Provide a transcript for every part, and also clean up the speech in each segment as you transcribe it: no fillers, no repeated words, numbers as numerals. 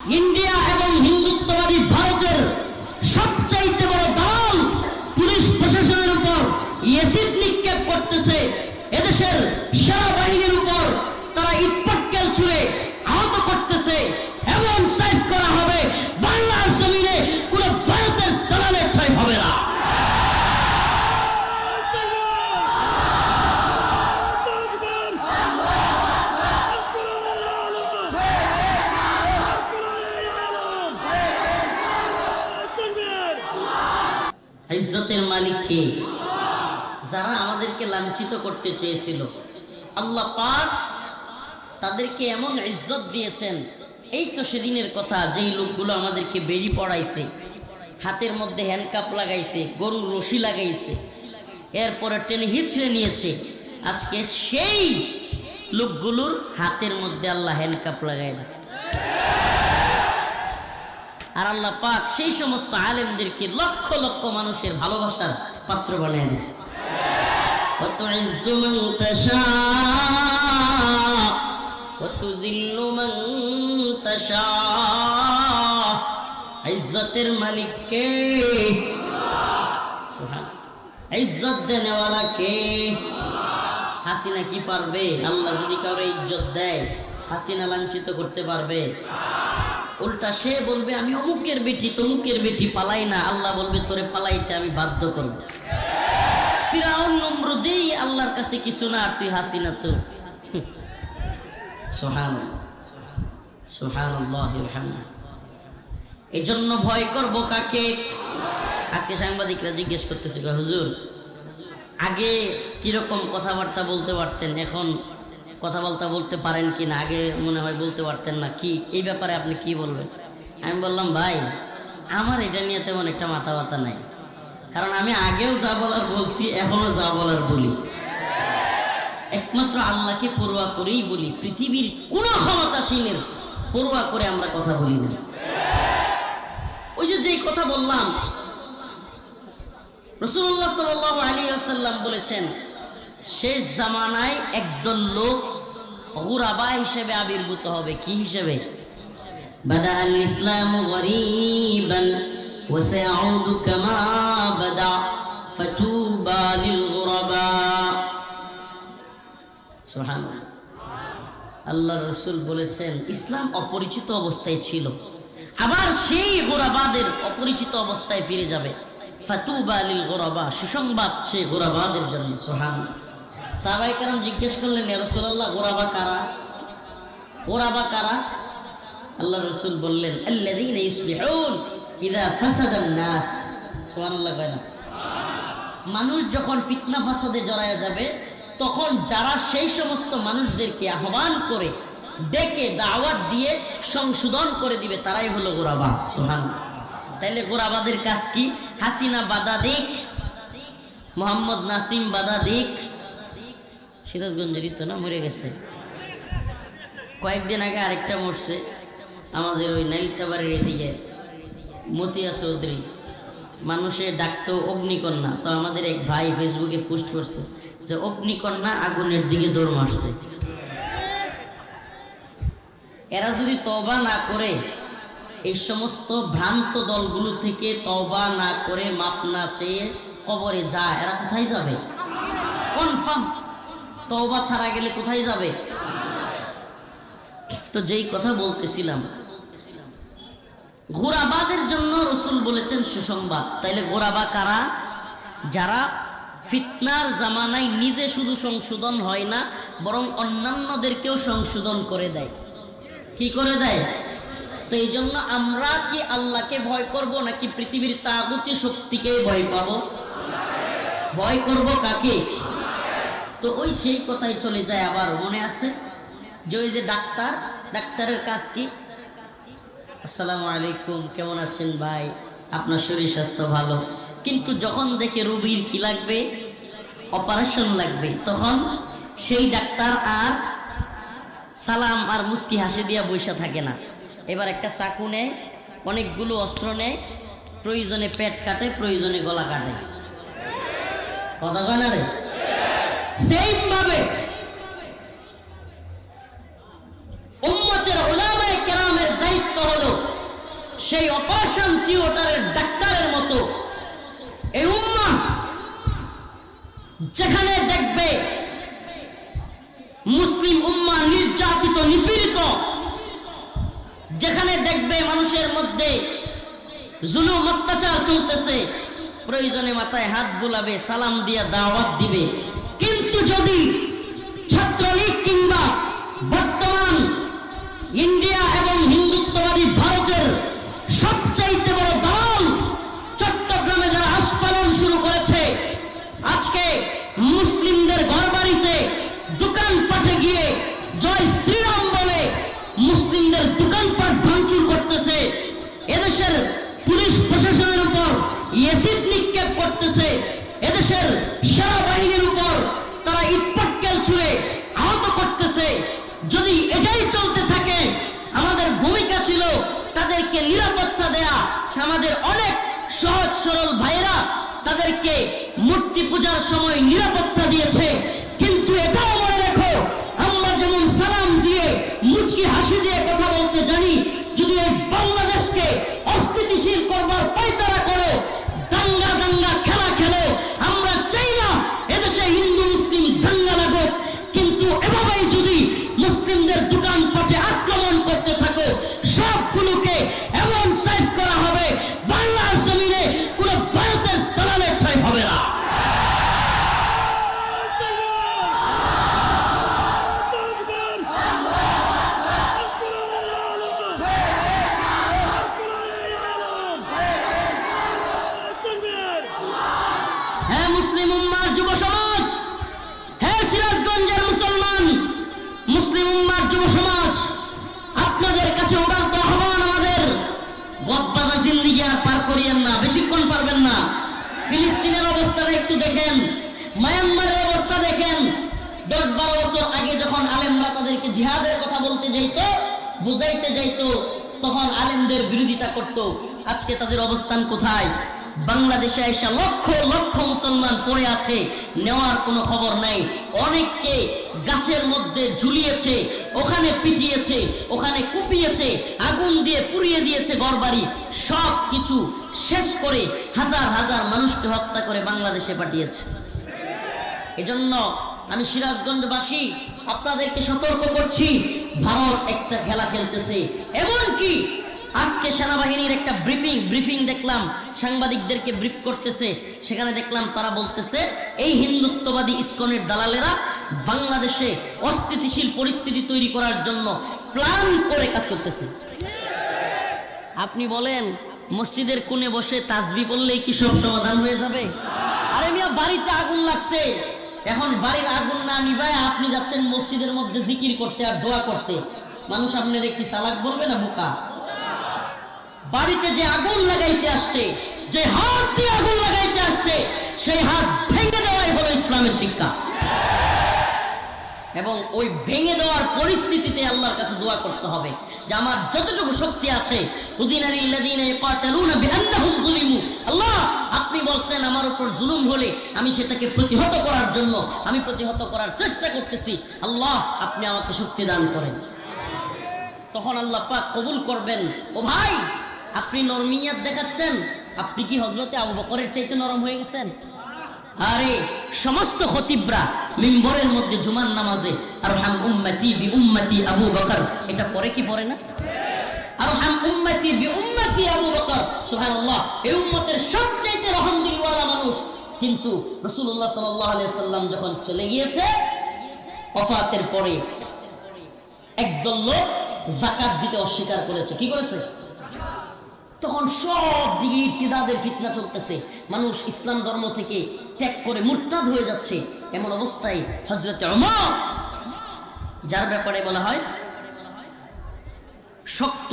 India এবং হিন্দুত্ববাদী ভারতের সবচাইতে বড় দল পুলিশ প্রশাসনের উপর এসিড নিক্ষেপ করতেছে। এদেশের সেনাবাহিনীর উপর তারা ইটপাটকেল ছুঁড়ে আহত করতেছে। এমন সাইজ করা হবে বাংলার জমিনে কোন ভারতের দালালের ঠাঁই হবে না। ইজ্জতের মালিক কে? যারা আমাদেরকে লাঞ্ছিত করতে চেয়েছিল, আল্লাহ পাক তাদেরকে এমন ইজ্জত দিয়েছেন। এই তো সেদিনের কথা, যেই লোকগুলো আমাদেরকে বেরি পড়াইছে, হাতের মধ্যে হ্যান্ডকাপ লাগাইছে, গরুর রশি লাগাইছে, এরপরে টেনে হিচড়ে নিয়েছে। আজকে সেই লোকগুলোর হাতের মধ্যে আল্লাহ হ্যান্ডকাপ লাগাই দিয়েছে। আর আল্লাহ পাক সেই সমস্ত আলেমদেরকে লক্ষ লক্ষ মানুষের ভালোবাসার পাত্র বানিয়ে দিয়েছে। ইজ্জতের মালিক কে? ইজ্জত দেনেওয়ালা কে? হাসিনা কি পারবে? আল্লাহ যদি কারো ইজ্জত দেয়, হাসিনা লাঞ্ছিত করতে পারবে? উল্টা সে বলবে আমি অমুকের বেটি, তমুকের বেটি, পালাই না। আল্লাহ বলবে তোরে পালাইতে আমি বাধ্য করব। ফিরাউন নমরুদেই আল্লাহর কাছে কিছু না, আর তুই হাসিনা তো। সুবহানাল্লাহ, সুবহানাল্লাহ। এই জন্য ভয় করব কাকে? আজকে সাংবাদিকরা জিজ্ঞেস করতেছে, হুজুর আগে কিরকম কথাবার্তা বলতে পারতেন, এখন কথাবার্তা বলতে পারেন কি না? আগে মনে হয় বলতে পারতেন না, কি এই ব্যাপারে আপনি কি বলবেন? আমি বললাম, ভাই আমার এটা নিয়ে তেমন একটা মাথা ব্যথা নাই, কারণ আমি আগেও যা বলার বলছি, এখনো যা বলার বলি। একমাত্র আল্লাহকে পরোয়া করেই বলি, পৃথিবীর কোন ক্ষমতাসীনের পরোয়া করে আমরা কথা বলি না। ওই যেই কথা বললাম, রাসূলুল্লাহ সাল্লাল্লাহু আলাইহি ওয়াসাল্লাম বলেছেন, শেষ জামানায় একদল লোক গুরাবা হিসেবে আবির্ভূত হবে। কি হিসেবে? বাদা আল ইসলামু গরীবান ওয়া সায়াউদু কামা বাদা ফাতুবা লিল গুরাবা। সুবহানাল্লাহ। আল্লাহর রাসূল বলেছেন, ইসলাম অপরিচিত অবস্থায় ছিল, আবার সেই গুরাবাদের অপরিচিত অবস্থায় ফিরে যাবে। ফাতুবা লিল গুরাবা, সুসংবাদ সেই গুরাবাদের জন্য। সুবহানাল্লাহ। সাহাবায়ে কেরাম জিজ্ঞেস করলেন, ইয়া রাসূলুল্লাহ গুরাবা কারা? গুরাবা কারা? আল্লাহর রাসূল বললেন, আল্লাযীনা ইসলিহুন ইযা ফাসাদান নাস। সুবহানাল্লাহ। কয় না? মানুষ যখন ফিতনা ফাসাদে জড়ায়া যাবে, তখন যারা সেই সমস্ত মানুষদেরকে আহ্বান করে ডেকে দাওয়াত দিয়ে সংশোধন করে দিবে, তারাই হলো গুরাবা। সুবহানাল্লাহ। তাইলে গুরাবাদের কাজ কি? হাসিনা বাধা দিক, মোহাম্মদ নাসিম বাধা দিক, সিরাজগঞ্জেরই তো না, মরে গেছে কয়েকদিন আগে, আরেকটা মরছে আমাদের ওই নাইলতাবাড়ির এদিকে, মতিয়া চৌধুরী। মানুষে ডাকতো অগ্নিকন্যা। তো আমাদের এক ভাই ফেসবুকে পোস্ট করছে যে অগ্নিকন্যা আগুনের দিকে দৌড় মারছে। এরা যদি তওবা না করে, এই সমস্ত ভ্রান্ত দলগুলো থেকে তওবা না করে, মাপ না চেয়ে কবরে যায়, এরা কোথায় যাবে? কনফার্ম তওবা ছাড়া গেলে কোথায় যাবে? তো যেই কথা বলতেছিলাম, গুরাবাদের জন্য রাসূল বলেছেন সুসংবাদ। তাইলে গুরাবা কারা? যারা ফিতনার জামানায় নিজে শুধু সংশোধন হয় না, বরং অন্যান্যদেরকেও সংশোধন করে দেয়। কি করে দেয়? তো এই জন্য আমরা কি আল্লাহকে ভয় করব, নাকি পৃথিবীর তাগুতি শক্তিকে ভয় পাবো? ভয় করব কাকে? তো ওই সেই কথাই চলে যায়। আবার মনে আছে যে ওই যে ডাক্তারের কাজ কি? আসসালামু আলাইকুম, কেমন আছেন ভাই? আপনার শরীর স্বাস্থ্য ভালো? কিন্তু যখন দেখে রোগীর কি লাগবে, অপারেশন লাগবে, তখন সেই ডাক্তার আর সালাম আর মুস্কি হাসি দিয়া বৈশা থাকে না। এবার একটা চাকু নেয়, অনেকগুলো অস্ত্র নেয়, প্রয়োজনে পেট কাটে, প্রয়োজনে গলা কাটে। কথা কয় না রে? সেম ভাবে উম্মতের উলামায়ে কেরামের দায়িত্ব হলো সেই অপারেশন থিয়েটারের ডাক্তারের মতো এই উম্মাহ যেখানে দেখবে মুসলিম উম্মাহ নির্যাতিত নিপীড়িত, যেখানে দেখবে মানুষের মধ্যে জুলুম অত্যাচার চলতেছে, প্রয়োজনে মাথায় হাত বুলাবে, সালাম দিয়া দাওয়াত দিবে। কিন্তু যদি ছাত্রলীগ কিংবা বর্তমান ইন্ডিয়া এবং হিন্দুত্ববাদী ভারতের সবচাইতে বড় দল চট্টগ্রামে যারা আস্ফালন শুরু করেছে, আজকে মুসলিমদের ঘরবাড়িতে দোকানপাটে গিয়ে জয় শ্রীরাম বলে মুসলিমদের দোকানপাট ভাঙচুর করতেছে, এদেশের পুলিশ প্রশাসনের উপর এসিড নিক্ষেপ করতেছে, এদেশের সেনাবাহিনীর উপর তারা ইটপাটকেল ছুঁড়ে আহত করতেছে, যদি এটাই চলতে থাকে, আমাদের ভূমিকা ছিল তাদেরকে নিরাপত্তা দেয়া। আমাদের অনেক সহজ সরল ভাইরা তাদেরকে মূর্তি পূজার সময় নিরাপত্তা দিয়েছে। কিন্তু এটাও মনে রেখো, আমরা যেমন সালাম দিয়ে মুচকি হাসি দিয়ে কথা বলতে জানি, যদি এই বাংলাদেশকে অস্থিতিশীল করবার পায়তারা করো, দাঙ্গা দাঙ্গা খেলা খেলো, আমরা চাই না এদেশে হিন্দু মুসলিম দাঙ্গা লাগুক। কিন্তু এভাবেই যদি মুসলিমদের দোকানপাটে আক্রমণ করতে থাকো, সবগুলোকে এমন সাইজ করা হবে, বাংলার জমিনে কোনো ভারতের দালালের ঠাঁই হবে না। হ্যাঁ মুসলিম উম্মার যুব সমাজ, হ্যাঁ সিরাজগঞ্জের মুসলমান মুসলিম উম্মার যুব সমাজ, আপনাদের কাছে উদাত্ত আহ্বান আমাদের, গদবাদা জিন্দেগি আর পার করিয়েন না, বেশিক্ষণ পারবেন না। ফিলিস্তিনের অবস্থাটা একটু দেখেন, মায়ানমারের অবস্থা দেখেন। 10-12 বছর আগে যখন আলেমরা তাদেরকে জিহাদের কথা বলতে যাইতো, বুঝাইতে যাইতো, তখন আলেমদের বিরোধিতা করত। আজকে তাদের অবস্থান কোথায়? বাংলাদেশে এসে লক্ষ লক্ষ মুসলমান পড়ে আছে, নেওয়ার কোনো খবর নাই। অনেককে গাছের মধ্যে ঝুলিয়েছে, ওখানে পিটিয়েছে, ওখানে কুপিয়েছে, আগুন দিয়ে পুড়িয়ে দিয়েছে ঘরবাড়ি, সব কিছু শেষ করে হাজার হাজার মানুষকে হত্যা করে বাংলাদেশে পাঠিয়েছে। এজন্য আমি সিরাজগঞ্জবাসী আপনাদেরকে সতর্ক করছি, ভারত একটা খেলা খেলতেছে। এমনকি আজকে সেনাবাহিনীর একটা ব্রিফিং দেখলাম, সাংবাদিকদেরকে ব্রিফ করতেছে, সেখানে দেখলাম তারা বলতেছে এই হিন্দুত্ববাদী ইসকনের দালালেরা বাংলাদেশে অস্থিতিশীল পরিস্থিতি তৈরি করার জন্য প্ল্যান করে কাজ করতেছে। আপনি বলেন মসজিদের কোণে বসে তাসবিহ পড়লেই কি সব সমাধান হয়ে যাবে? আরে মিয়া, বাড়িতে আগুন লাগছে, এখন বাড়ির আগুন না নিভায় আপনি যাচ্ছেন মসজিদের মধ্যে জিকির করতে আর দোয়া করতে, মানুষ আপনাদের কি চালাক বলবে না বোকা? বাড়িতে যে আগুন লাগাইতে আসছে, যে হাত দিয়ে আগুন লাগাইতে আসছে, সেই হাত ভেঙে দেওয়াই হলো ইসলামের শিক্ষা। এবং ওই ভেঙে দেওয়ার পরিস্থিতিতে আল্লাহর কাছে দোয়া করতে হবে যে আমার যতটুকু শক্তি আছে, আল্লাহ আপনি বলছেন আমার উপর জুলুম হলে আমি সেটাকে প্রতিহত করার জন্য আমি প্রতিহত করার চেষ্টা করতেছি, আল্লাহ আপনি আমাকে শক্তি দান করেন। তখন আল্লাহ পাক কবুল করবেন। ও ভাই, আপনি নরমিয়াত দেখাচ্ছেন, আপনি কি হযরতে আবু বকরের চাইতে নরম হয়ে গেছেন? আরে সমস্ত খতিবরা মিম্বরের মধ্যে জুমার নামাজে আরহাম উম্মতি বি উম্মতি আবু বকর এটা পড়ে কি পড়ে না? আরহাম উম্মতি বি উম্মতি আবু বকর, সুবহানাল্লাহ, এই উম্মতের সবচেয়ে রহম দিলওয়ালা মানুষ। কিন্তু রাসূলুল্লাহ সাল্লাল্লাহু আলাইহি সাল্লাম যখন চলে গিয়েছে, ওফাতের পরে একদল লোক যাকাত দিতে অস্বীকার করেছে। কি করেছে? তখন সব দিকে ইরতিদাদের ফিতনা চলতেছে, মানুষ ইসলাম ধর্ম থেকে ত্যাগ করে মুরতাদ হয়ে যাচ্ছে। এমন অবস্থায় হযরতে ওমর, যার ব্যাপারে বলা হয় শক্ত,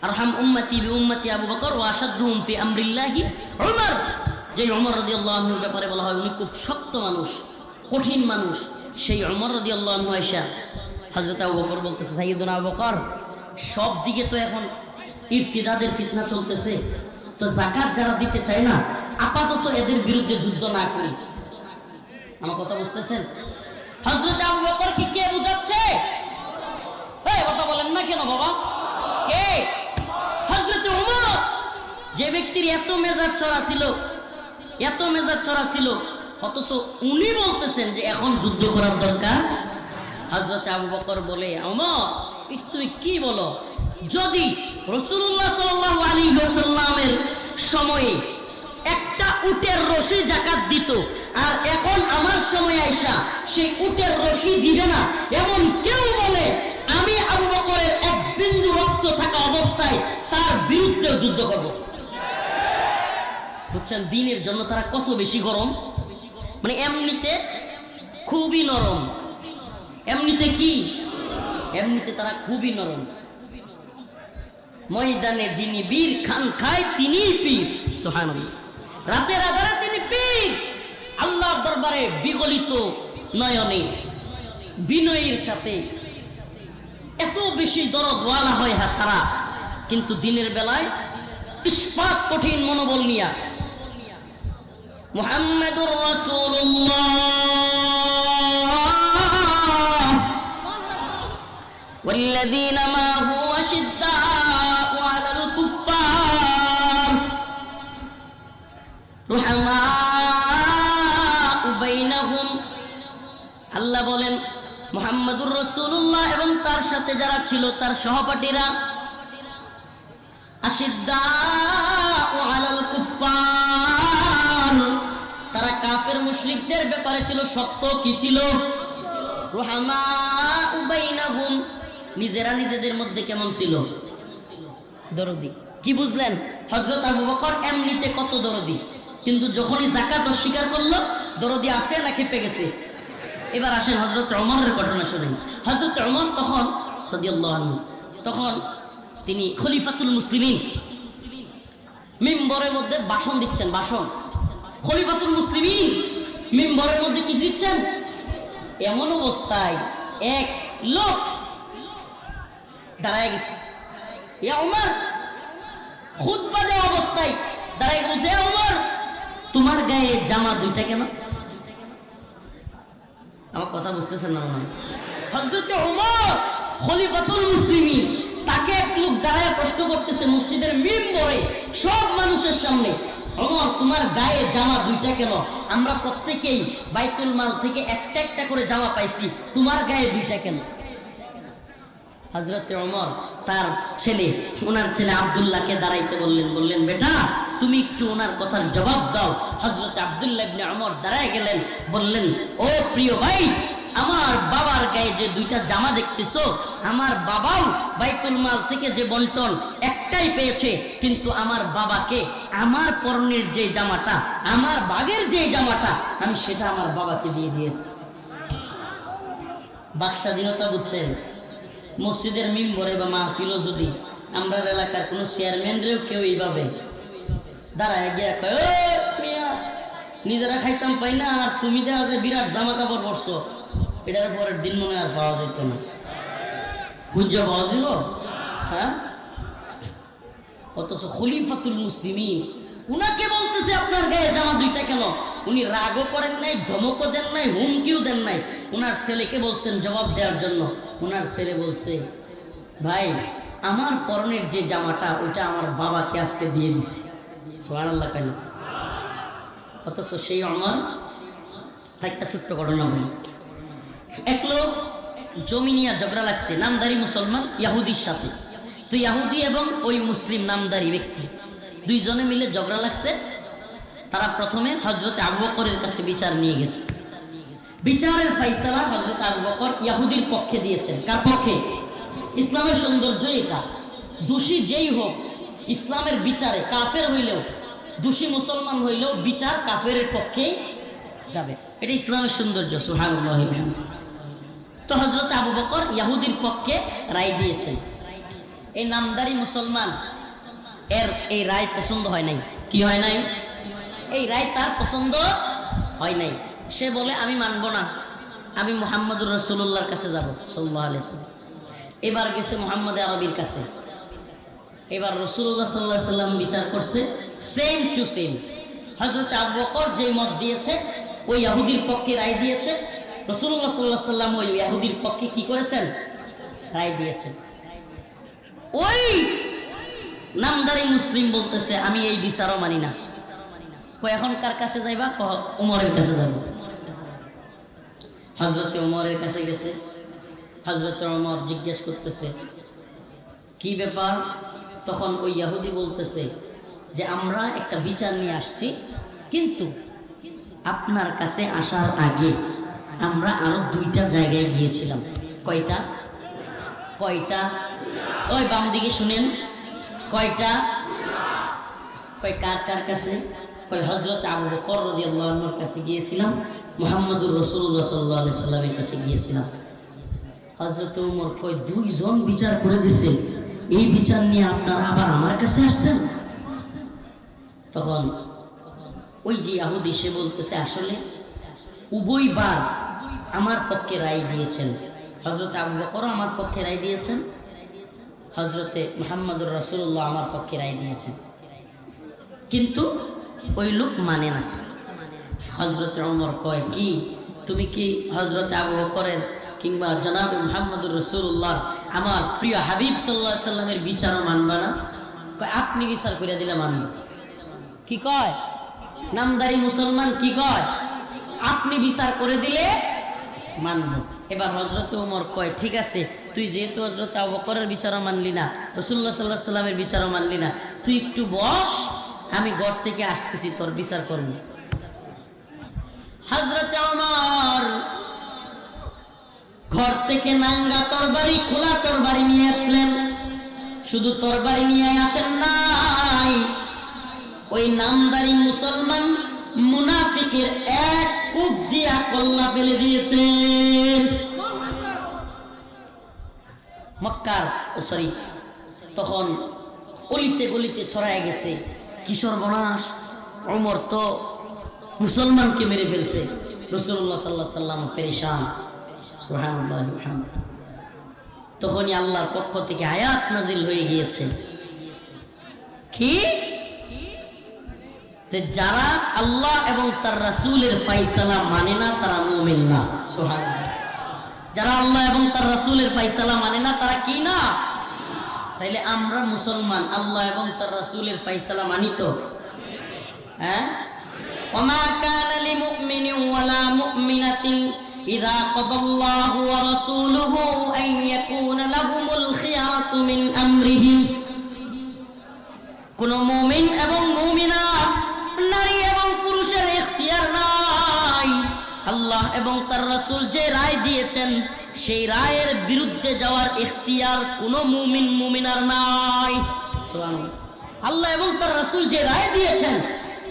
আরহাম উম্মতি বি উম্মতি আবু বকর ওয়া আশাদ্দুহুম ফি আমরিল্লাহি ওমর, যে ওমর রাদিয়াল্লাহু আনহুর ব্যাপারে বলা হয় উনি খুব শক্ত মানুষ, কঠিন মানুষ, সেই ওমর রাদিয়াল্লাহু আনহু আয়েশা হযরত আবু বকর বলতেছে, সাইয়্যিদুনা আবু বকর, সব দিকে তো এখন ইরতিদাদের ফিতনা চলতেছে, তো যাকাত যারা দিতে চায় না, আপাতত এদের বিরুদ্ধে যুদ্ধ না করি। আমার কথা বুঝতেছেন? হযরত আবু বকর কি কে বুঝাচ্ছে? এই কথা বলেন না কেন বাবা? কে? হযরত যে ব্যক্তির এত মেজাজ চড়া ছিল, অথচ উনি বলতেছেন যে এখন যুদ্ধ করার দরকার। হযরত আবু বকর বলে, ওমর তুমি কি বলো, যদি রাসূলুল্লাহ সাল্লাল্লাহু আলাইহি ওয়াসাল্লামের সময়ে একটা উটের রশি যাকাত দিত, আর এখন আমার সময় আইসা সেই উটের রশি দিবে না, এমন কেউ বলে, আমি আবু বকরের এক বিন্দু রক্ত থাকা অবস্থায় তার বিরুদ্ধে যুদ্ধ করব। বুঝছেন দ্বীনের জন্য তারা কত বেশি গরম, মানে এমনিতে খুবই নরম, এমনিতে তারা খুবই নরম। ময়দানে যিনি বীর খান খায় তিনিই পীর, সুবহানাল্লাহ। রাতের আধারে তিনি পীর, আল্লাহর দরবারে বিগলিত নয়নে বিনয়ের সাথে এত বেশি দরদওয়ালা হয় তারা, কিন্তু দিনের বেলায় ইস্পাত কঠিন মনোবল নিয়া মুহাম্মাদুর রাসূলুল্লাহ ওয়াল্লাযীনা মা'হু আশিদ্দাউ আলাল কুফফার রুহামাউ বাইনাহুম। আল্লাহ বলেন মুহাম্মাদুর রাসূলুল্লাহ এবং তার সাথে যারা ছিল তার সহপাঠীরা আশিদ্দাউ আলাল কুফফার, তারা কাফের মুশরিকদের ব্যাপারে ছিল শক্ত, কি ছিল? রুহামাউ বাইনাহুম, নিজেরা নিজেদের মধ্যে কেমন ছিল? দরদি। কি বুঝলেন? হযরত আবু বকর এমনিতে কত দরদি, কিন্তু যখনই যাকাত অস্বীকার করলো, দরদি আছে না খেপে গেছে? এবার আসেন হযরত ওমরের ঘটনা শুনেন। হযরত ওমর তখন রাদিয়াল্লাহু আনহু, তখন তিনি খলিফাতুল মুসলিমিন, মিম্বরের মধ্যে ভাষণ দিচ্ছেন। খলিফাতুল মুসলিমিন মিম্বরের মধ্যে কি দিচ্ছেন? এমন অবস্থায় এক লোক দাঁড়ায় গেছে, ইয়া ওমর, খুতবা দেওয়া অবস্থায় দাঁড়ায় গেছে, ইয়া ওমর তোমার গায়ে জামা দুইটা কেন? আমার কথা বুঝতেছেন না মনে হয়? হযরত ওমর খলিফাতুল মুসলিমিন, তাকে এক লোক দাঁড়ায় প্রশ্ন করতেছে মসজিদের মিম্বরে সব মানুষের সামনে, ওমর তোমার গায়ে জামা দুইটা কেন? আমরা প্রত্যেকেই বাইতুল মাল থেকে একটা একটা করে জামা পাইছি, তোমার গায়ে দুইটা কেন? হযরত ওমর তার ওনার ছেলে আব্দুল্লাহকে দাঁড়াইতে বললেন, বেটা তুমি একটু ওনার কথার জবাব দাও। হযরত আব্দুল্লাহ ইবনে ওমর দাঁড়ায় গেলেন, বললেন, ও প্রিয় ভাই, আমার বাবার গায়ে যে দুইটা জামা দেখতেছো, আমার বাবাও বাইতুল মাল থেকে যে বন্টন একটাই পেয়েছে, কিন্তু আমার বাবাকে আমার পরনের যে জামাটা, আমার বাগের যে জামাটা, আমি সেটা আমার বাবাকে দিয়ে দিয়েছি। বাকস্বাধীনতা বুঝছেন? মসজিদের মিম্বরে বা মাহফিলও যদি আমরা এলাকার কোনো চেয়ারম্যানরেও কেউ এইভাবে দাঁড়ায় গিয়া কয়, ও মিয়া, নিজেরা খাইতাম পাই না, আর তুমি দেখা যায় বিরাট জামা কাপড় পরছো, এটার পরের দিন মনে আর পাওয়া যেত না, খুঁজে পাওয়া যাইব? হ্যাঁ, অথচ খলিফাতুল মুসলিমিন উনাকে বলতেছে আপনার গায়ে জামা দুইটা কেন? উনি রাগও করেন নাই, ধমকও দেন নাই, হুমকিও দেন নাই, উনার ছেলেকে বলছেন জবাব দেওয়ার জন্য। উনার ছেলে বলছে, ভাই আমার পরনের যে জামাটা ওইটা আমার বাবাকে আজকে দিয়ে দিছি। সুবহানাল্লাহ কেন? অথচ সেই ওমর, একটা ছোট্ট ঘটনা বলি। এক লোক জমি নিয়ে ঝগড়া লাগছে, নামদারি মুসলমান ইয়াহুদির সাথে। তো ইয়াহুদি এবং ওই মুসলিম নামদারি ব্যক্তি দুইজনে মিলে ঝগড়া লাগছে। তারা প্রথমে হযরত আবু বকরের কাছে বিচার নিয়ে গেছে। বিচারের ফাইসালা হযরত আবু বকর ইয়াহুদির পক্ষে দিয়েছেন। কার পক্ষে? ইসলামের সৌন্দর্য এটা, দোষী যেই হোক ইসলামের বিচারে, কাফের হইলেও, দোষী মুসলমান হইলেও বিচার কাফেরের পক্ষে যাবে, এটা ইসলামের সৌন্দর্য। সুবহানাল্লাহ। তো হযরত আবু বকর ইয়াহুদির পক্ষে রায় দিয়েছেন। এই নামদারি মুসলমান এর এই রায় পছন্দ হয় নাই। কি হয় নাই? এই রায় তার পছন্দ হয় নাই। সে বলে, আমি মানব না, আমি মুহাম্মদুর রাসূলুল্লাহর কাছে যাব সাল্লাল্লাহু আলাইহি ওয়াসাল্লাম। এবার গেছে মুহাম্মদ আরবির কাছে। এবার রাসূলুল্লাহ সাল্লাল্লাহু আলাইহি ওয়াসাল্লাম বিচার করছে সেম টু সেম। হযরত আবু বকর যে মত দিয়েছে ওই ইহুদির পক্ষে রায় দিয়েছে, রাসূলুল্লাহ সাল্লাল্লাহু আলাইহি ওয়াসাল্লাম ওই ইহুদির পক্ষে কি করেছেন? রায় দিয়েছেন। ওই নাম নামদারি মুসলিম বলতেছে আমি এই বিচারও মানি না। কয় এখন কার কাছে যাইবা? উমরের কাছে যাব। হযরতে উমরের কাছে গেছে। হযরতে উমর জিজ্ঞেস করতেছে কি ব্যাপার? তখন ওই ইহুদি বলতেছে যে আমরা একটা বিচার নিয়ে আসছি, কিন্তু আপনার কাছে আসার আগে আমরা আরো 2টা জায়গায় গিয়েছিলাম। কয়টা? কয়টা? ওই বাম দিকে শুনেন, কয়টা? কয় কার কার কাছে? কয় হযরত আবু বকর রাদিয়াল্লাহু আনহুর কাছে গিয়েছিলাম, মুহাম্মদুর রাসূলুল্লাহ সাল্লাল্লাহু আলাইহি সাল্লামের কাছে গিয়েছিলাম। হযরত ওমর কয় 2 জন বিচার করে দিয়েছেন, এই বিচার নিয়ে আপনারা আবার আমার কাছে আসছেন? তখন ওই যে ইহুদি সে বলতেছে আসলে উভয়বার আমার পক্ষে রায় দিয়েছেন, হযরত আবু বকর আমার পক্ষে রায় দিয়েছেন, হযরতে মুহাম্মদুর রাসূলুল্লাহ আমার পক্ষে রায় দিয়েছেন, কিন্তু ওই লোক মানে না। হযরত ওমর কয় কি তুমি কি হযরত আবু বকরের কিংবা জনাবে মুহাম্মদুর রাসূলুল্লাহ আমার প্রিয় হাবিব সাল্লাল্লাহু আলাইহি সাল্লামের বিচারও মানবা না? কয় আপনি বিচার করে দিলে মানব। কি কয় নামদারি মুসলমান? কি কয় আপনি বিচার করে দিলে মানব। এবার হযরত ওমর কয় ঠিক আছে, তুই যেহেতু হযরত আবু বকরের বিচারও মানলি না, রাসূলুল্লাহ সাল্লাল্লাহু আলাইহি সাল্লামের বিচারও মানলি না, তুই একটু বস, আমি ঘর থেকে আসতেছি, তোর বিচার করব। হযরত ওমর ঘর থেকে নাঙ্গা তরবারি, খোলা তরবারি নিয়ে আসলেন। শুধু তরবারি নিয়ে আসেন নাই, ওই নামদারি মুসলমান মুনাফিকের এক কূপ দিয়া কল্লা ফেলে দিয়েছেন। মক্কার তখন অলিতে গলিতে ছড়ায় গেছে, কি সর্বনাশ, ওমর তো মুসলমানকে মেরে ফেলছে। রাসূলুল্লাহ সাল্লাল্লাহু আলাইহি সাল্লাম পেরেশান। সুবহানাল্লাহ। তখনই আল্লাহর পক্ষ থেকে আয়াত নাজিল হয়ে গিয়েছে, কি যে যারা আল্লাহ এবং তার রাসূলের ফয়সালা মানে না তারা মুমিন না। সুবহানাল্লাহ। যারা আল্লাহ এবং তার রাসূলের ফয়সালা মানে না তারা কি না? তাইলে আমরা মুসলমান আল্লাহ এবং তার রাসূলের ফয়সালা মানি তো? হ্যাঁ। ওমা কানা লিমুমিনিন ওয়ালা মুমিনাতিন ইযা কাদাল্লাহু ওয়া রাসূলুহু আন ইয়াকুনা লাহুমুল খিয়ারাতু মিন আমরিহিম। কোন মুমিন এবং মুমিনা, নারী এবং পুরুষের ইখতিয়ার নাই। আল্লাহ এবং তার রাসূল যে রায় দিয়েছেন সেই রায়ের বিরুদ্ধে যাওয়ার ইখতিয়ার কোন মুমিন মুমিনার নাই। সুবহানাল্লাহ। আল্লাহ এবং তার রাসূল যে রায় দিয়েছেন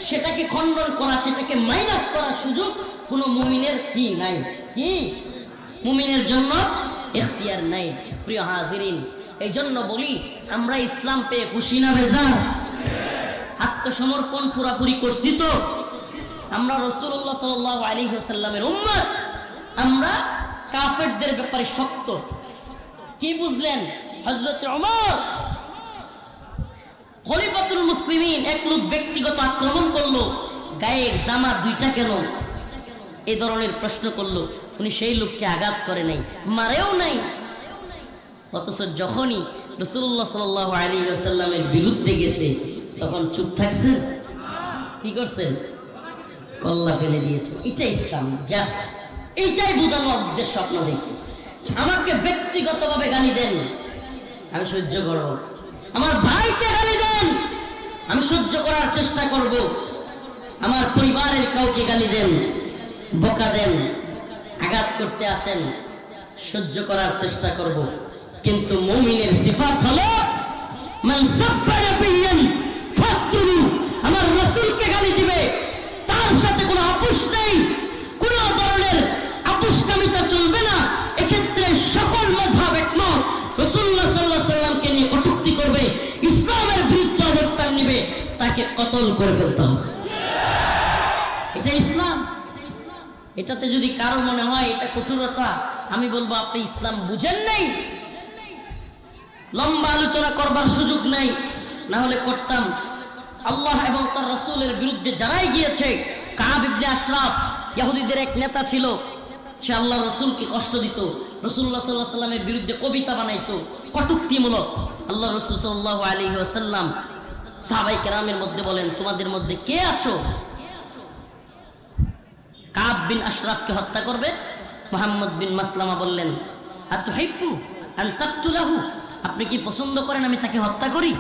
সেটাকে খণ্ডন করা, সেটাকে মাইনাস করার সুযোগ কোন মুমিনের কি নাই? কি মুমিনের জন্য ইখতিয়ার নাই। প্রিয় হাজিরিন, এই জন্য বলি আমরা ইসলাম পেয়ে খুশি না বেজার? আত্মসমর্পণ পুরাপুরি করছি তো? আমরা রাসূলুল্লাহ সাল্লাল্লাহু আলাইহি ওয়াসাল্লামের উম্মত, আমরা কাফেরদের ব্যাপারে শক্ত। কি বুঝলেন? হযরত ওমর খলিফাতুল মুসলিমিন, এক লোক ব্যক্তিগত আক্রমণ করলো, গায়ের জামা 2টা কেন, এই ধরনের প্রশ্ন করলো। উনি সেই লোককে আঘাত করে নাই, মারেও নাই, অথচ যখনই রাসূলুল্লাহ সাল্লাল্লাহু আলাইহি ওয়াসাল্লামের বিরুদ্ধে গেছে তখন চুপ থাকছেন? কি করছেন? কল্লা ফেলে দিয়েছে। এটা ইসলাম। জাস্ট এইটাই বোঝানোর উদ্দেশ্য আপনাদেরকে। আমাকে ব্যক্তিগতভাবে গালি দেন, আমি সহ্য করব। আমার ভাইকে গালি দেন, আমি সহ্য করার চেষ্টা করব। আমার পরিবারের কাউকে গালি দেন, বকা দেন, আঘাত করতে আসেন, সহ্য করার চেষ্টা করব। কিন্তু মুমিনের সিফাত হলো মান সাব্বা নাবিয়্যান ফাকতুলু। আমার রাসূলকে গালি দিবে, তার সাথে কোনো আপোষ নেই, কোন ধরনের আপোষকামিতা চলবে না। এক্ষেত্রে সকল মাযহাব একমত, রাসূলুল্লাহ সাল্লাল্লাহু আলাইহি সাল্লামকে নিয়ে কটূক্তি করবে, ইসলামের বিরুদ্ধে অবস্থান নেবে, তাকে কতল করে ফেলতে হবে। এটা ইসলাম। এটাতে যদি কারো মনে হয় এটা কঠোরতা, আমি বলবো আপনি ইসলাম বুঝেন নাই। লম্বা আলোচনা করবার সুযোগ নাই, না হলে করতাম। আল্লাহ এবং তার রাসূলের বিরুদ্ধে যারাই গিয়েছে, কাব ইবনে আশরাফ ইহুদিদের এক নেতা ছিল, সে আল্লাহ রাসূলকে কষ্ট দিত, রাসূলুল্লাহ সাল্লাল্লাহু আলাইহি ওয়াসাল্লামের বিরুদ্ধে কবিতা বানাইতো কটূক্তিমূলক। আল্লাহ রাসূল সাল্লাল্লাহু আলাইহি ওয়াসাল্লাম সাহাবায়ে কেরামের মধ্যে বলেন, তোমাদের মধ্যে কে আছো কাব বিন আশরাফকে হত্যা করবে? মুহাম্মদ বিন মাসলামা বললেন, আতুহিব্বু আন তাকতুলাহু, আপনি কি পছন্দ করেন আমি তাকে হত্যা করি?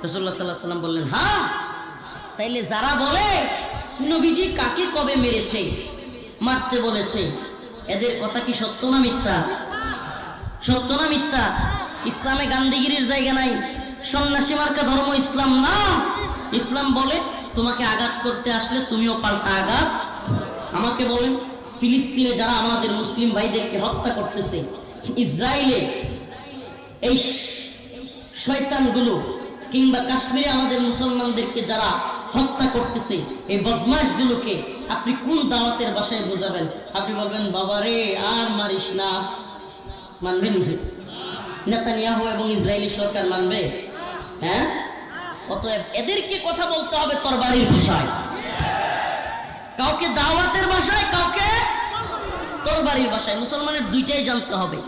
রাসূলুল্লাহ সাল্লাল্লাহু আলাইহি ওয়াসাল্লাম বললেন, হ্যাঁ। তাইলে যারা বলে নবীজি কাকে কবে মেরেছে, মারতে বলেছে, এদের কথা কি সত্য না মিথ্যা? সত্য না মিথ্যা? ইসলামে গান্ধীগিরির জায়গা নাই, সন্ন্যাসী মার্কা ধর্ম ইসলাম না। ইসলাম বলে তোমাকে আঘাত করতে আসলে তুমিও পাল্টা আঘাত। আমাকে বলেন, ফিলিস্তিনে যারা আমাদের মুসলিম ভাইদেরকে হত্যা করতেছে, ইসরায়েলে এই শয়তানগুলো, কিংবা কাশ্মীরে আমাদের মুসলমানদেরকে যারা হত্যা করতেছে, এই বদমাশগুলোকে আপনি কোন দাওয়াতের বাসায় বোঝাবেন? আপনি বলবেন, বাবা রে আর মারিস না। মানবেন? নেতানিয়াহু এবং ইসরায়েলি সরকার মানবে? হ্যাঁ। অতএব এদেরকে কথা বলতে হবে তরবারির ভাষায়, কাউকে দাওয়াতের ভাষায়, কাউকে তরবারির ভাষায়। মুসলমানের দুইটাই জানতে হবে।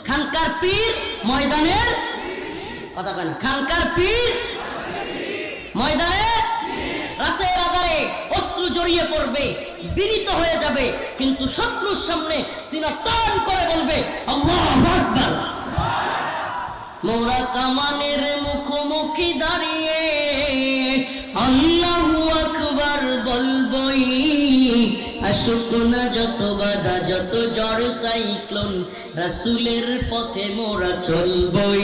খানকার পীর ময়দানের কথা কয় না, খানকার পীর ময়দানে রাতের আধারে অশ্রু জড়িয়ে পড়বে, বিনীত হয়ে যাবে, কিন্তু শত্রুর সামনে সিনা টান করে বলবে আল্লাহু আকবার। মোরা কামানের মুখোমুখি দাঁড়িয়ে আল্লাহু আকবার বলবই, আসুক না যত বাধা, যত ঝড় সাইক্লোন, রাসূলের পথে মোরা চলবই।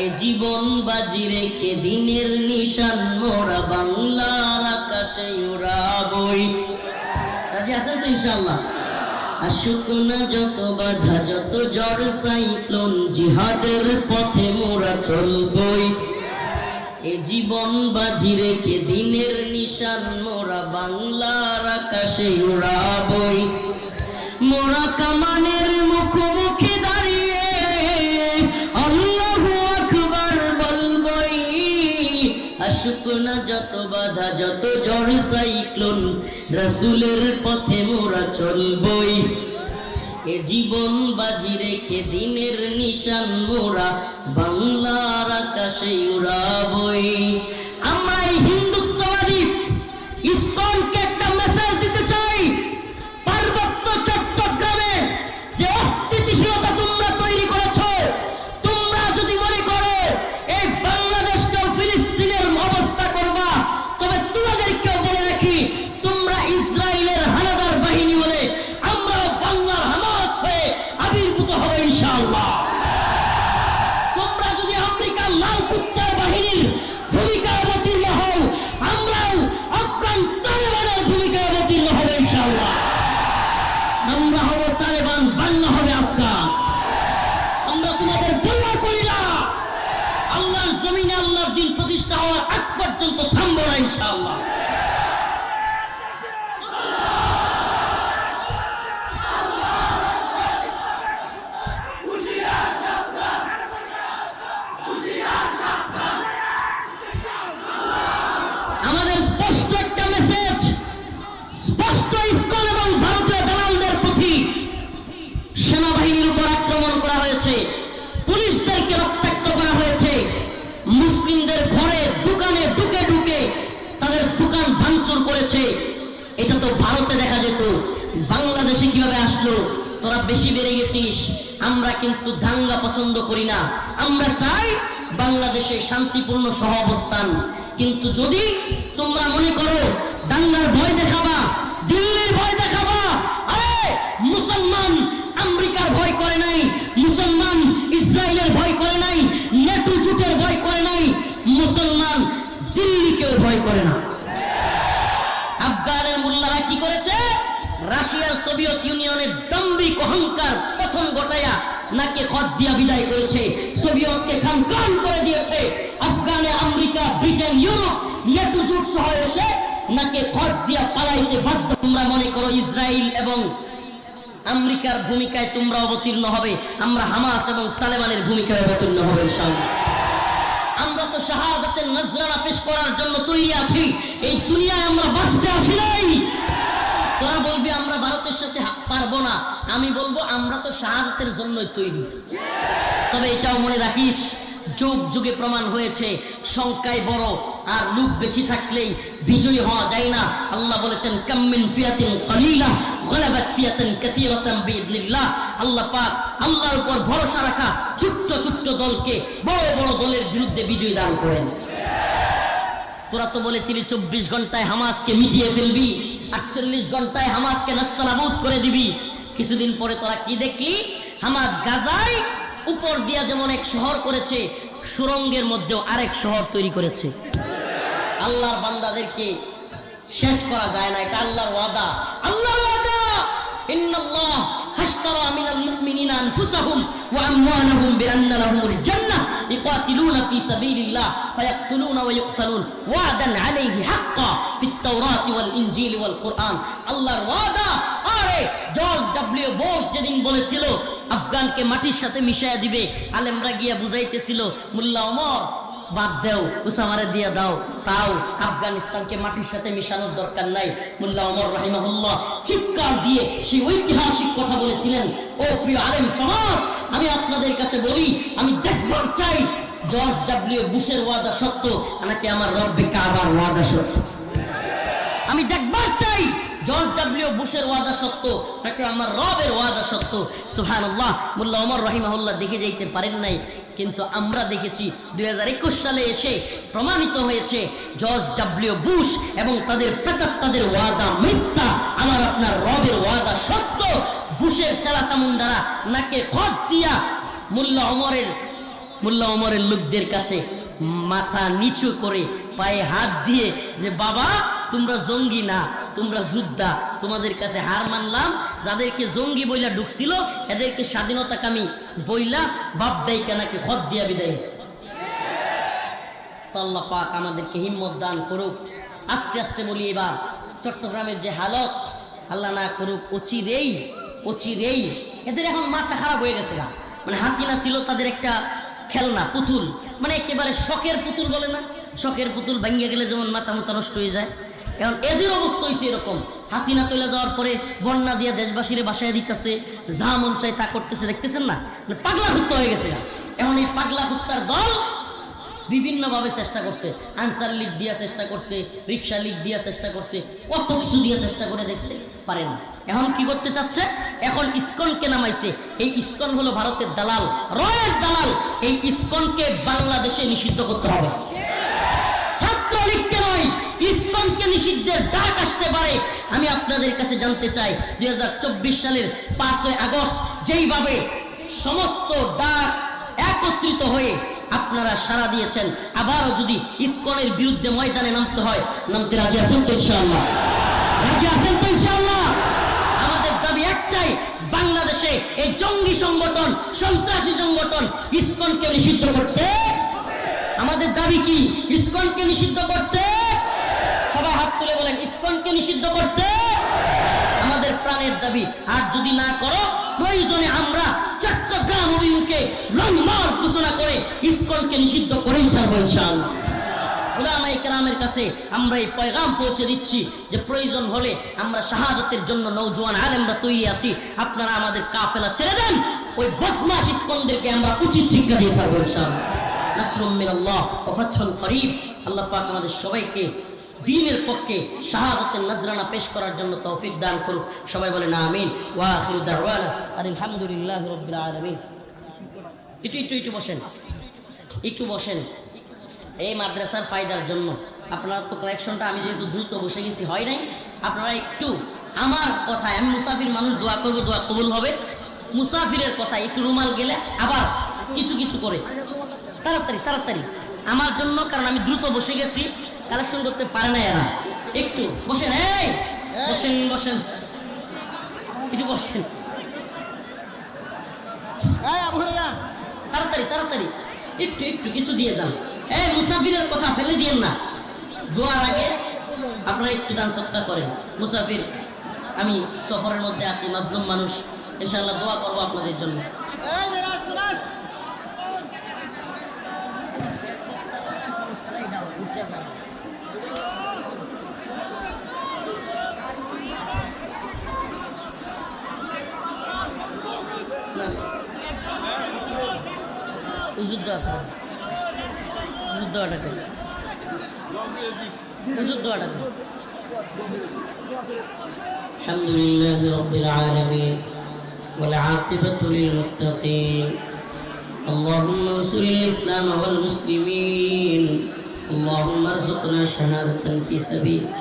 এ জীবন বাজি রেখে দিনের নিশান মোরা বাংলার আকাশে উড়াবই। রাজি আছেন তো ইনশাআল্লাহ? আসুক না যত বাধা, যত ঝড় সাইক্লোন, জিহাদের পথে মোরা চলবই। এ জীবন বাজি রেখে দিনের নিশান মোরা বাংলার আকাশে উড়াবই। মোরা কামানের মুখোমুখি দাঁড়িয়ে আল্লাহু আকবার বলবই, আসুক না যত বাধা, যত ঝড় সাইক্লোন, রাসূলের পথে মোরা চলবই। এ জীবন বাজি রেখে দিনের নিশান মোরা বাংলার আকাশে উড়াবই। আমরা এই হিন্দুত্ববাদী ইসকনকে একটা মেসেজ দিতে চাই, পার্বত্য চট্টগ্রামে যে অস্থিতিশীলতা তোমরা তৈরি করেছো, তোমরা যদি মনে করো এই বাংলাদেশকেও ফিলিস্তিনের অবস্থা করবা, তবে তোমাদেরকেও বলে রাখি, তোমরা ইসরায়েলের হানাদার বাহিনী বলে আমরাও বাংলার হামাস হয়ে আবির্ভূত হবে ইনশাআল্লাহ। তোমরা যদি আমেরিকার লাল কুত্তার বাহিনীর ভূমিকা অবতীর্ণ হও, আমরাও আফগান তালেবানের ভূমিকা অবতীর্ণ হবে ইনশাআল্লাহ। আমরা হব তালেবান, বাংলা হবে আফগান। আমরা তোমাদের বলবা করি না, আল্লাহর জমিনে আল্লাহর দিন প্রতিষ্ঠা হওয়ার আগ পর্যন্ত থামবো না ইনশাআল্লাহ। আমাদের স্পষ্ট একটা মেসেজ, স্পষ্ট ইসকন এবং ভারতীয় দালালদের প্রতি। সেনাবাহিনীর উপর আক্রমণ করা হয়েছে, পুলিশদেরকে রক্তাক্ত করা হয়েছে, মুসলিমদের ঘরে দোকানে ঢুকে ঢুকে তাদের দোকান ভাঙচুর করেছে। এটা তো ভারতে দেখা যেত, বাংলাদেশে কিভাবে আসলো? তোরা বেশি বেড়ে গেছিস। আমরা কিন্তু দাঙ্গা পছন্দ করি না, আমরা চাই বাংলাদেশে শান্তিপূর্ণ সহাবস্থান। কিন্তু যদি তোমরা মনে করো দাঙ্গার ভয় দেখাবা, দিল্লির ভয় দেখাবা, আরে মুসলমান আমেরিকার ভয় করে নাই, মুসলমান ইসরায়েলের ভয় করে নাই, নেটো জোটের ভয় করে নাই, মুসলমান দিল্লিকেও ভয় করে না। আফগানের মোল্লারা কি করেছে? রাশিয়ার সোভিয়েত ইউনিয়নের দাম্ভিক অহংকার পতন ঘটায়া নাকে খত দিয়া বিদায় করেছে, সোভিয়েতকে খানখান করে দিয়েছে। আফগানে আমেরিকা, ব্রিটেন, ইউরোপ, নেটো জোট সহ এসে নাকে খত দিয়া পালাইতে বাধ্য। তোমরা মনে করো ইসরায়েল এবং আমেরিকার ভূমিকায় তোমরা অবতীর্ণ হবে, আমরা হামাস এবং তালেবানের ভূমিকায় অবতীর্ণ হবে ইনশাআল্লাহ। আমরা তো শাহাদাতের নজরানা পেশ করার জন্য তৈরি আছি, এই দুনিয়ায় আমরা বাঁচতে আসি নাই। তোরা বলবি আমরা ভারতের সাথে পারবো না, আমি বলবো আমরা তো শাহাদাতের জন্যই তৈরি। তবে এটাও মনে রাখিস, যুগ যুগে প্রমাণ হয়েছে সংখ্যায় বড় আর লোক বেশি থাকলেই বিজয়ী হওয়া যায় না। আল্লাহ বলেছেন কাম মিন ফিয়াতিন কালিলা গালাবাত ফিয়াতান কাসীরাতান বিইذنিল্লাহ। আল্লাহ পাক আল্লাহর উপর ভরসা রাখা ছোট্ট ছোট্ট দলকে বড় বড় দলের বিরুদ্ধে বিজয় দান করেন। তোরা তো বলেছিলি 24 ঘন্টায় হামাসকে মিটিয়ে ফেলবি, 48 ঘন্টায় হামাসকে নাস্তানাবুদ করে দিবি। কিছুদিন পরে তোরা কি দেখলি? হামাস গাজায় উপর দিয়া যেমন এক শহর করেছে, সুরঙ্গের মধ্যেও আরেক শহর তৈরি করেছে। আল্লাহর বান্দাদেরকে শেষ করা যায় না, এটা আল্লাহর ওয়াদা। আল্লাহর ওয়াদা ইন্নাল্লাহ হাশতারা মিনাল মুমিনিনা আনফুসাহুম ওয়া আমওয়ালাহুম বিআন্না লাহুমুল জান্নাহ ইকাতিলুনা ফি সাবিলিল্লাহ ফায়াকতুলুনা ওয়া ইউকতালুন ওয়াদান আলাইহি হাক্কান ফিত তাওরাতি ওয়াল ইনজিল ওয়াল কুরআন। আল্লাহর ওয়াদা। আরে জর্জ ডব্লিউ বুশ যেদিন বলেছিল আফগানকে মাটির সাথে মিশায়া দিবে, আলেমরা গিয়া বুঝাইতেছিল মোল্লা ওমর বাদ দেও, উসামারে দিয়া দাও, তাও আফগানিস্তানকে মাটির সাথে মিশানোর দরকার নাই। মোল্লা ওমর রাহিমাহুল্লাহ চিৎকার দিয়ে সেই ঐতিহাসিক কথা বলেছিলেন। ও প্রিয় আলেম সমাজ, আমি আপনাদের কাছে বলি, আমি দেখবার চাই জর্জ ডব্লিউ বুশের ওয়াদা সত্য নাকি আমার রব্বে কাবার ওয়াদা সত্য। আমি দেখবার চাই জর্জ ডব্লিউ বুশের ওয়াদা সত্য নাকি আমার রবের ওয়াদা সত্য। সুবহানাল্লাহ। মোল্লা ওমর রাহিমাহুল্লাহ দেখে যাইতে পারেন নাই, কিন্তু আমরা দেখেছি 2021 সালে এসে প্রমাণিত হয়েছে জর্জ ডব্লিউ বুশ এবং তাদের প্রেতাত্মাদের ওয়াদা মিথ্যা, আমার আপনার রবের ওয়াদা সত্য। বুশের চালাচামুন্ডারা নাকে খত দিয়া মোল্লা ওমরের লোকদের কাছে মাথা নিচু করে পায়ে হাত দিয়ে যে বাবা তোমরা জঙ্গি না, তোমরা যোদ্ধা, তোমাদের কাছে হার মানলাম। যাদেরকে জঙ্গি বইলা ঢুকছিল এদেরকে স্বাধীনতাকামী বইলা বাপ দায়িকা নাকি খত দিয়া বিদায়। তো আল্লাহ পাক আমাদেরকে হিম্মত দান করুক। আস্তে আস্তে বলি, এবার চট্টগ্রামের যে হালত, আল্লাহ না করুক অচিরেই এদের এখন মাথা খারাপ হয়ে গেছে। মানে হাসিনা ছিল তাদের একটা খেলনা পুতুল, মানে একেবারে শখের পুতুল বলে না, শখের পুতুল ভাঙ্গিয়ে গেলে যেমন মাথা নষ্ট হয়ে যায়, এখন এদের অবস্থা হয়েছে এরকম। হাসিনা চলে যাওয়ার পরে বন্যা দিয়ে দেশবাসীরে বাসায় দিতেছে, যা মন চায় তা করতেছে, দেখতেছেন না, পাগলা কুত্তা হয়ে গেছে। এখন এই পাগলা কুত্তার দল বিভিন্নভাবে চেষ্টা করছে, আনসার লীগ দিয়া চেষ্টা করছে, রিক্সা লীগ দিয়া চেষ্টা করছে, কত কিছু দিয়া চেষ্টা করে দেখছে, পারে না। এখন কি করতে চাচ্ছে? এখন ইসকনকে নামাইছে। এই ইসকন হলো ভারতের দালাল, রয়ের দালাল। এই ইসকনকে বাংলাদেশে নিষিদ্ধ করতে হবে। ছাত্রলীগকে নয়, ইসকনকে নিষিদ্ধের ডাক আসতে পারে। আমি আপনাদের কাছে জানতে চাই 2024 সালের 5ই আগস্ট যেইভাবে সমস্ত ডাক একত্রিত হয়ে আপনারা সাড়া দিয়েছেন, আবারও যদি ইসকনের বিরুদ্ধে ময়দানে নামতে হয়, নামতে রাজি আছেন তো ইনশাআল্লাহ? রাজি আছেন তো ইনশাআল্লাহ? আমাদের দাবি একটাই, বাংলাদেশে এই জঙ্গি সংগঠন, সন্ত্রাসী সংগঠন ইসকনকে নিষিদ্ধ করতে। আমাদের দাবি কি? ইসকনকে নিষিদ্ধ করতে। সবাই হাত তুলে বলেন ইসকনকে নিষিদ্ধ করতে। আমাদের প্রাণের দাবি। আর যদি না করো, প্রয়োজনে আমরা চট্টগ্রাম অভিমুখে লং মার্চ ঘোষণা করে ইসকনকে নিষিদ্ধ করেই ছাড়বো ইনশাআল্লাহ। উলামায়ে কেরামের কাছে আমরা এই পয়গাম পৌঁছে দিচ্ছি যে প্রয়োজন হলে আমরা শাহাদাতের জন্য নওজোয়ান আলেমরা তৈরি আছি। আপনারা আমাদের কাফেলা ছেড়ে দেন, ওই বদমাশ ইসকনদেরকে আমরা উচিত শিক্ষা দিয়ে ছাড়বো ইনশাআল্লাহ। নাসরুম মিনাল্লাহ ওয়া ফাতহুন করিব। আল্লাহ পাক আমাদের সবাইকে দ্বীনের পক্ষে শাহাদাতের নজরানা পেশ করার জন্য তৌফিক দান করুক। সবাই বলেন আমিন। ওয়া আখিরু দাওয়ানা আলহামদুলিল্লাহি রাব্বিল আলামিন। একটু বসেন। এই মাদ্রাসার ফায়দার জন্য আপনারা তো কালেকশনটা, আমি যেহেতু দ্রুত বসে গেছি হয় নাই, আপনারা একটু আমার কথায়, আমি মুসাফির মানুষ, দোয়া করবো, দোয়া কবুল হবে। মুসাফিরের কথায় একটু রুমাল গেলে আবার কিছু করে তাড়াতাড়ি আমার জন্য, কারণ আমি দ্রুত বসে গেছি, কালেকশন করতে পারে না এরা। একটু বসেন, বসেন একটু বসেন, তাড়াতাড়ি একটু কিছু দিয়ে যান। এই মুসাফিরের কথা ফেলে দিয়েন না। দোয়ার আগে আপনারা একটু দান সৎকা করেন। মুসাফির, আমি সফরের মধ্যে আছি, মাজলুম মানুষ, ইনশাআল্লাহ দোয়া করবো আপনাদের জন্য। হুজুর হুজুর দোয়াটা করে হুজুর দোয়াটা করে আলহামদুলিল্লাহি রাব্বিল আলামিন ওয়াল আকিবাতু লিল মুত্তাকিন اللهم انصر الإسلام والمسلمين اللهم ارزقنا شهادة في سبيلك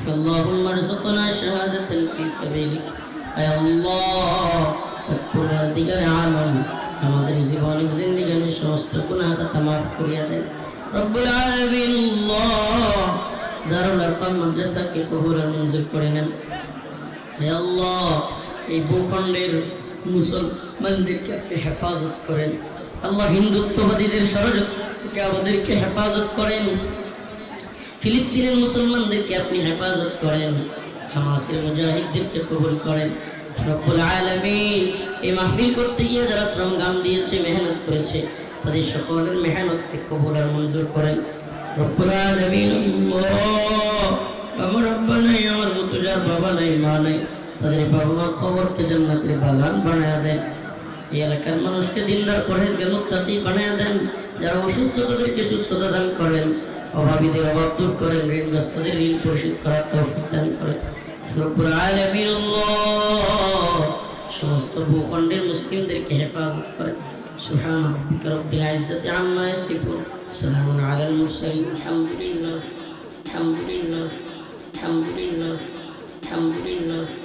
اللهم ارزقنا شهادة في سبيلك أي الله দিগারে আলম আমাদের জীবনের জিন্দেগির সমস্ত গুনাহ খাতা মাফ করিয়া দেন রব্বুল আলামিন আল্লাহ দারুল আরকাম মাদ্রাসাকে কবুল আর মঞ্জুর করে নেন হে আল্লাহ এই ভূখণ্ডের মুসলমানদেরকে আপনি হেফাজত করেন আল্লাহ হিন্দুত্ববাদীদের ষড়যন্ত্রকে আমাদেরকে হেফাজত করেন ফিলিস্তিনের মুসলমানদেরকে আপনি হেফাজত করেন হামাসের মুজাহিদদেরকে কবুল করেন রব্বুল আলামিন এই মাহফিল করতে গিয়ে যারা শ্রম গাম দিয়েছে মেহনত করেছে তাদের সকলের মেহনতকে কবুল আর মঞ্জুর করেন রব্বুল আলামিন আল্লাহ আমার আব্বা নাই আমার মতো যার বাবা নাই মা নাই তাদের বাবা মা কবরকে জান্নাতের বাগান বানায়া দেন এই এলাকার মানুষকে দিনদার পরহেজগার মুত্তাকি বানায়া দেন যারা অসুস্থ তাদেরকে সুস্থতা দান করেন অভাবীদের অভাব দূর করেন ঋণগ্রস্তদের ঋণ পরিশোধ করার তৌফিক দান করেন রব্বুল আলামিন আল্লাহ সমস্ত ভূখণ্ডের মুসলিমদেরকে হেফাজত করেন সুবহান রাব্বিকা রব্বিল ইজ্জাতি আম্মা ইয়াসিফুন সালামুন আলাল মুরসালিন আলহামদুলিল্লাহ আলহামদুলিল্লাহ আলহামদুলিল্লাহ আলহামদুলিল্লাহ